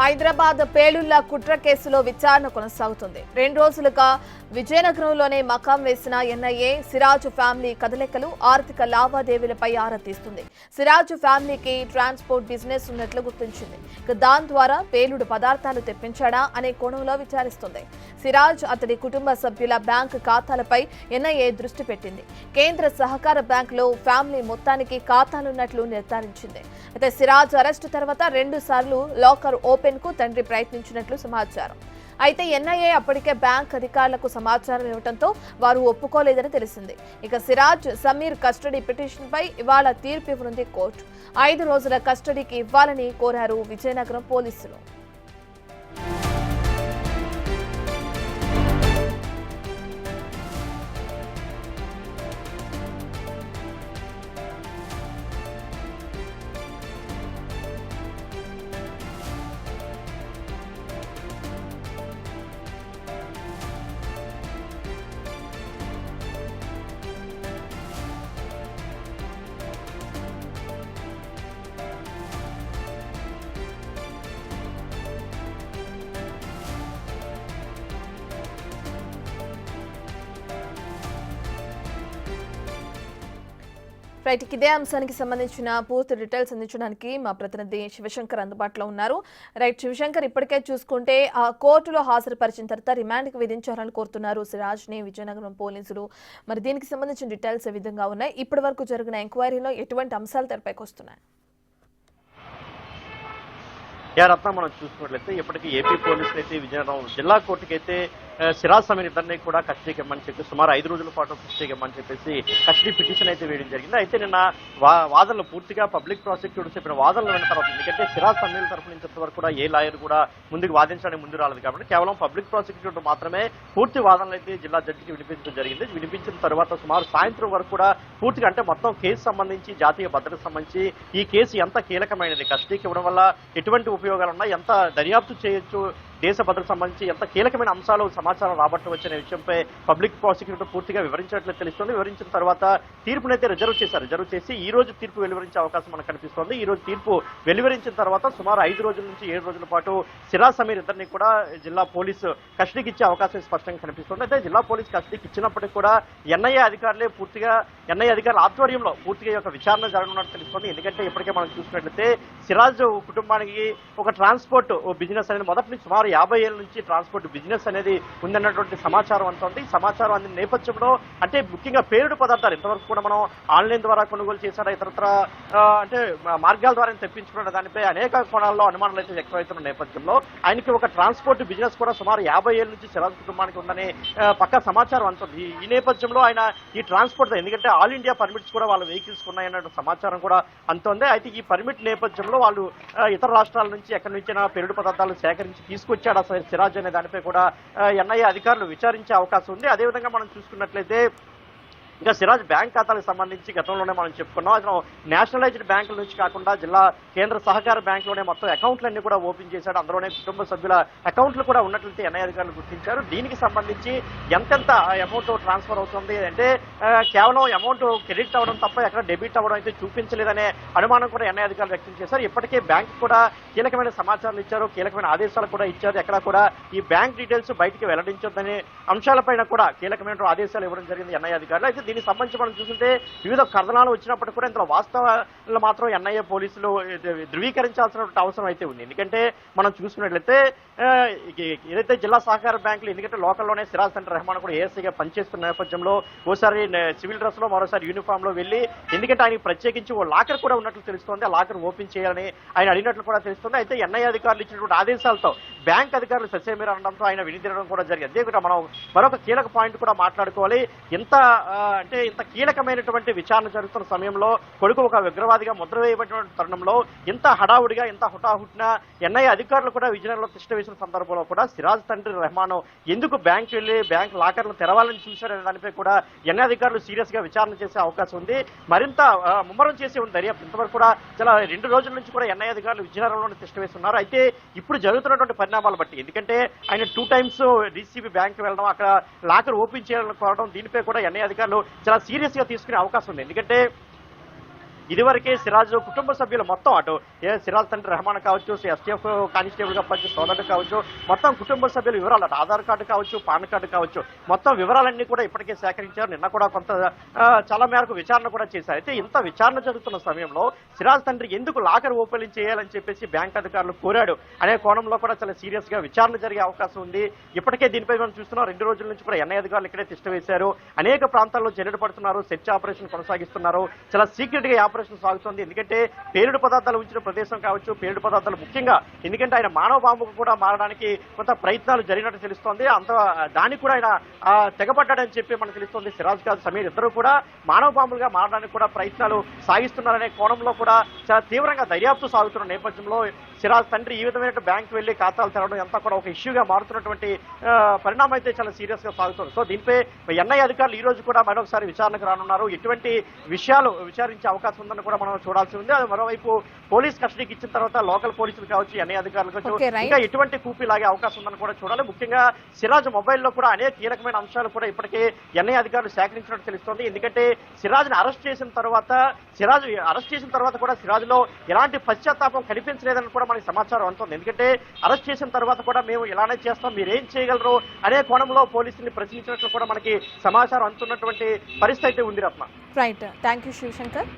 హైదరాబాద్ పేలుళ్ల కుట్ర కేసులో విచారణ కొనసాగుతుంది. 2 రోజులుగా విజయనగరంలోనే మకాం వేసిన ఎన్ఐఏ సిరాజ్ ఫ్యామిలీ కదలికలు, ఆర్థిక లావాదేవీలపై ఆరా తీస్తుంది. సిరాజ్ ఫ్యామిలీకి ట్రాన్స్పోర్ట్ బిజినెస్ ఉన్నట్లు గుర్తించింది. దాని ద్వారా పేలుడు పదార్థాలు తెప్పించాడా అనే కోణంలో విచారిస్తుంది. సిరాజ్, అతడి కుటుంబ సభ్యుల బ్యాంకు ఖాతాలపై ఎన్ఐఏ దృష్టి పెట్టింది. కేంద్ర సహకార బ్యాంకులో ఫ్యామిలీ మొత్తానికి ఖాతాలున్నట్లు నిర్ధారించింది. అయితే సిరాజ్ అరెస్టు తర్వాత 2 సార్లు లాకర్ ఓపెన్ కు తండ్రి ప్రయత్నించినట్లు సమాచారం. అయితే ఎన్ఐఏ అప్పటికే బ్యాంక్ అధికారులకు సమాచారం ఇవ్వడంతో వారు ఒప్పుకోలేదని తెలిసింది. ఇక సిరాజ్, సమీర్ కస్టడీ పిటిషన్పై ఇవాళ తీర్పు ఇవ్వనుంది కోర్టు. 5 రోజుల కస్టడీకి ఇవ్వాలని కోరారు విజయనగరం పోలీసులు. రైట్, ఇదే అంశానికి సంబంధించిన పూర్తి డీటెయిల్స్ అందించడానికి మా ప్రతినిధి శివశంకర్ అందుబాటులో ఉన్నారు. రైట్ శివశంకర్, ఇప్పటికే చూసుకుంటే ఆ కోర్టులో హాజరుపరిచిన తర్వాత రిమాండ్కి విధించాలని కోరుతున్నారు సిరాజ్ని విజయనగరం పోలీసులు. మరి దీనికి సంబంధించిన డీటెయిల్స్ ఏ విధంగా ఉన్నాయి? ఇప్పటి వరకు జరిగిన ఎంక్వైరీలో ఎటువంటి అంశాలు తెరపైకి వస్తున్నాయి? రత్న, మనం చూసుకున్నట్లయితే ఇప్పటికీ ఏపీ పోలీసులు అయితే విజయనగరం జిల్లా కోర్టుకైతే సిరాజ్ సమీర్ ఇద్దరిని కూడా కస్టడీకి ఇవ్వమని చెప్పి సుమారు 5 రోజుల పాటు కస్టడీకి ఇవ్వమని చెప్పేసి కస్టడీ పిటిషన్ అయితే వేయడం జరిగింది. అయితే నిన్న వాదనలు పూర్తిగా పబ్లిక్ ప్రాసిక్యూటర్ చెప్పిన వాదనలు విన్న తర్వాత, ఎందుకంటే సిరాజ్ సమీర్ తరఫు నుంచి ఇంతవరకు కూడా ఏ లాయర్ కూడా ముందుకు వాదించడానికి ముందు రాలేదు కాబట్టి కేవలం పబ్లిక్ ప్రాసిక్యూటర్ మాత్రమే పూర్తి వాదనలు అయితే జిల్లా జడ్జికి వినిపించడం జరిగింది. వినిపించిన తర్వాత సుమారు సాయంత్రం వరకు కూడా పూర్తిగా, అంటే మొత్తం కేసు సంబంధించి, జాతీయ భద్రతకు సంబంధించి ఈ కేసు ఎంత కీలకమైనది, కస్టడీకి ఇవ్వడం వల్ల ఎటువంటి ఉపయోగాలు ఉన్నాయి, ఎంత దర్యాప్తు చేయొచ్చు, దేశ భద్రతకు సంబంధించి ఎంత కీలకమైన అంశాలు సమాచారం రాబట్టవచ్చు అనే విషయంపై పబ్లిక్ ప్రాసిక్యూటర్ పూర్తిగా వివరించినట్లు తెలుస్తోంది. వివరించిన తర్వాత తీర్పునైతే రిజర్వ్ చేశారు. రిజర్వ్ చేసి ఈ రోజు తీర్పు వెలువరించే అవకాశం మనకు కనిపిస్తోంది. ఈ రోజు తీర్పు వెలువరించిన తర్వాత సుమారు 5 రోజుల నుంచి 7 రోజుల పాటు సిరాజ్ సమీర్ ఇద్దరిని కూడా జిల్లా పోలీసు కస్టడీకి ఇచ్చే అవకాశం స్పష్టంగా కనిపిస్తోంది. అయితే జిల్లా పోలీసు కస్టడీకి ఇచ్చినప్పటికీ కూడా ఎన్ఐఏ అధికారుల ఆధ్వర్యంలో పూర్తిగా ఒక విచారణ జరగనున్నట్టు తెలుస్తోంది. ఎందుకంటే ఇప్పటికే మనం చూసుకున్నట్లయితే సిరాజ్ కుటుంబానికి ఒక ట్రాన్స్పోర్ట్ బిజినెస్ అనేది మొదటి నుంచి సుమారు 50 ఏళ్ల నుంచి ట్రాన్స్పోర్ట్ బిజినెస్ అనేది ఉందన్నటువంటి సమాచారం అంతా ఉంది. సమాచారం అందిన నేపథ్యంలో, అంటే ముఖ్యంగా పేలుడు పదార్థాలు ఇంతవరకు కూడా మనం ఆన్లైన్ ద్వారా కొనుగోలు చేశాడా, ఇతరత్ర అంటే మార్గాల ద్వారా తెప్పించుకున్న దానిపై అనేక కోణాల్లో అనుమానాలు అయితే వ్యక్తమవుతున్న నేపథ్యంలో ఆయనకి ఒక ట్రాన్స్పోర్ట్ బిజినెస్ కూడా సుమారు 50 ఏళ్ల నుంచి సిరాజ్ కుటుంబానికి ఉందని పక్కా సమాచారం అందుతుంది. ఈ నేపథ్యంలో ఆయన ఈ ట్రాన్స్పోర్ట్, ఎందుకంటే ఆల్ ఇండియా పర్మిట్స్ కూడా వాళ్ళ వెహికల్స్ ఉన్నాయన్న సమాచారం కూడా అందుతుంది. అయితే ఈ పర్మిట్ నేపథ్యంలో వాళ్ళు ఇతర రాష్ట్రాల నుంచి ఎక్కడి నుంచైనా పేలుడు పదార్థాలు సేకరించి తీసుకొచ్చాడు అసలు సిరాజ్ అనే దానిపై కూడా ఎన్ఐఏ అధికారులు విచారించే అవకాశం ఉంది. అదేవిధంగా మనం చూసుకున్నట్లయితే ఇంకా సిరాజ్ బ్యాంక్ ఖాతాలకు సంబంధించి గతంలోనే మనం చెప్పుకున్నాం. అతను నేషనలైజ్డ్ బ్యాంకుల నుంచి కాకుండా జిల్లా కేంద్ర సహకార బ్యాంకులోనే మొత్తం అకౌంట్లన్నీ కూడా ఓపెన్ చేశాడు. అందులోనే కుటుంబ సభ్యుల అకౌంట్లు కూడా ఉన్నట్లయితే ఎన్ఐఏ అధికారులు గుర్తించారు. దీనికి సంబంధించి ఎంతెంత అమౌంట్ ట్రాన్స్ఫర్ అవుతుంది అంటే కేవలం అమౌంట్ క్రెడిట్ అవ్వడం తప్ప ఎక్కడ డెబిట్ అవ్వడం అయితే చూపించలేదనే అనుమానం కూడా ఎన్ఐఏ అధికారులు వ్యక్తం చేశారు. ఇప్పటికే బ్యాంక్ కూడా కీలకమైన సమాచారాలు ఇచ్చారు, కీలకమైన ఆదేశాలు కూడా ఇచ్చారు. ఎక్కడ కూడా ఈ బ్యాంక్ డీటెయిల్స్ బయటికి వెల్లడించొద్దనే అంశాలపైన కూడా కీలకమైన ఆదేశాలు ఇవ్వడం జరిగింది ఎన్ఐఏ అధికారులు. అయితే దీనికి సంబంధించి మనం చూస్తుంటే వివిధ కథనాలు వచ్చినప్పటికీ కూడా ఇందులో వాస్తవాలు మాత్రం ఎన్ఐఏ పోలీసులు ధృవీకరించాల్సిన అవసరం అయితే ఉంది. ఎందుకంటే మనం చూసుకున్నట్లయితే ఏదైతే జిల్లా సహకార బ్యాంకులు, ఎందుకంటే లోకల్లోనే సిరాజ్ సెంటర్ రెహమాన్ కూడా ఏఎస్ఐగా పనిచేస్తున్న నేపథ్యంలో ఓసారి సివిల్ డ్రెస్ లో మరోసారి యూనిఫామ్ లో వెళ్ళి, ఎందుకంటే ఆయనకి ప్రత్యేకించి ఓ లాకర్ కూడా ఉన్నట్లు తెలుస్తోంది. ఆ లాకర్ ఓపెన్ చేయాలని ఆయన అడిగినట్లు కూడా తెలుస్తుంది. అయితే ఎన్ఐఏ అధికారులు ఇచ్చినటువంటి ఆదేశాలతో బ్యాంక్ అధికారులు ససేమీర అనడంతో ఆయన వినిదిరడం కూడా జరిగింది. అదే మనం మరొక కీలక పాయింట్ కూడా మాట్లాడుకోవాలి. ఇంత కీలకమైనటువంటి విచారణ జరుగుతున్న సమయంలో కొడుకు ఒక ఉగ్రవాదిగా ముద్ర వేయబడినటువంటి తరుణంలో ఇంత హడావుడిగా, ఇంత హుటాహుటిన ఎన్ఐఏ అధికారులు కూడా విజయనగరంలో తిష్ట వేసిన సందర్భంలో కూడా సిరాజ్ తండ్రి రెహమాన్ ఎందుకు బ్యాంక్ వెళ్లి బ్యాంక్ లాకర్లు తెరవాలని చూశారనే దానిపై కూడా ఎన్ఐఏ అధికారులు సీరియస్ గా విచారణ చేసే అవకాశం ఉంది. మరింత ముమ్మరం చేసి ఉంది దర్యాప్తు. ఇంతవరకు కూడా చాలా 2 రోజుల నుంచి కూడా ఎన్ఐఏ అధికారులు విజయనగరంలోనే తిష్ట వేస్తున్నారు. అయితే ఇప్పుడు జరుగుతున్నటువంటి పరిణామాలు బట్టి, ఎందుకంటే ఆయన 2 times డీసీబీ బ్యాంక్ వెళ్ళడం, అక్కడ లాకర్ ఓపెన్ చేయాలని కోరడం, దీనిపై కూడా ఎన్ఐఏ అధికారులు చాలా సీరియస్ గా తీసుకునే అవకాశం ఉంది. ఎందుకంటే ఇదివరకే సిరాజ్ కుటుంబ సభ్యులు మొత్తం అటు సిరాజ్ తండ్రి రెహమాన్ కావచ్చు, ఎస్టీఎఫ్ కానిస్టేబుల్ గా పనిచేసే సోదరుడు కావచ్చు, మొత్తం కుటుంబ సభ్యుల వివరాలు అటు ఆధార్ కార్డు కావచ్చు, పాన్ కార్డు కావచ్చు, మొత్తం వివరాలన్నీ కూడా ఇప్పటికే సేకరించారు. నిన్న కూడా కొంత చాలా మేరకు విచారణ కూడా చేశారు. అయితే ఇంత విచారణ జరుగుతున్న సమయంలో సిరాజ్ తండ్రి ఎందుకు లాకర్ ఓపెనింగ్ చేయాలని చెప్పేసి బ్యాంక్ అధికారులు కోరాడు అనే కోణంలో కూడా చాలా సీరియస్ గా విచారణ జరిగే అవకాశం ఉంది. ఇప్పటికే దీనిపై మనం చూస్తున్నాం, 2 రోజుల నుంచి కూడా ఎన్ఐ అధికారులు ఇక్కడే తిష్ట వేశారు. అనేక ప్రాంతాల్లో జల్లెడ పడుతున్నారు, సెర్చ్ ఆపరేషన్ కొనసాగిస్తున్నారు. చాలా సీక్రెట్ గా ఆపరేషన్ సాగుతుంది. ఎందుకంటే పేలుడు పదార్థాలు ఉంచిన ప్రదేశం కావచ్చు, పేలుడు పదార్థాలు ముఖ్యంగా ఎందుకంటే ఆయన మానవ బాంబుకు కూడా మారడానికి కొంత ప్రయత్నాలు జరిగినట్టు తెలుస్తోంది. అంత దానికి కూడా ఆయన తెగబడ్డాడని చెప్పి మనకు తెలుస్తోంది. సిరాజ్ కాదు సమీర్ ఇద్దరు కూడా మానవ బాంబులుగా మారడానికి కూడా ప్రయత్నాలు సాగిస్తున్నారనే కోణంలో కూడా చాలా తీవ్రంగా దర్యాప్తు సాగుతున్న నేపథ్యంలో సిరాజ్ తండ్రి ఈ విధమైన బ్యాంకు వెళ్లి ఖాతాలు తెరవడం అంతా కూడా ఒక ఇష్యూగా మారుతున్నటువంటి పరిణామం అయితే చాలా సీరియస్ గా సాగుతుంది. సో దీనిపై ఎన్ఐ అధికారులు ఈ రోజు కూడా మరొకసారి విచారణకు రానున్నారు. ఎటువంటి విషయాలు విచారించే అవకాశం ఉందని కూడా మనం చూడాల్సి ఉంది. అది మరోవైపు పోలీస్ కస్టడీకి ఇచ్చిన తర్వాత లోకల్ పోలీసులు కావచ్చు, ఎన్ఐ అధికారులు కావచ్చు, ఇంకా ఎటువంటి కూపీ లాగే అవకాశం ఉందని కూడా చూడాలి. ముఖ్యంగా సిరాజ్ మొబైల్లో కూడా అనేక కీలకమైన అంశాలు కూడా ఇప్పటికే ఎన్ఐ అధికారులు సేకరించినట్టు తెలుస్తోంది. ఎందుకంటే సిరాజ్ ని అరెస్ట్ చేసిన తర్వాత కూడా సిరాజ్ లో ఎలాంటి పశ్చాత్తాపం కనిపించలేదని కూడా మనకి సమాచారం అందుతుంది. ఎందుకంటే అరెస్ట్ చేసిన తర్వాత కూడా మేము ఇలానే చేస్తాం, మీరేం చేయగలరు అనే కోణంలో పోలీసుల్ని ప్రశ్నించినట్లు కూడా మనకి సమాచారం అందుతున్నటువంటి పరిస్థితి అయితే ఉంది. రత్న రైట్, థ్యాంక్ యూ శివశంకర్.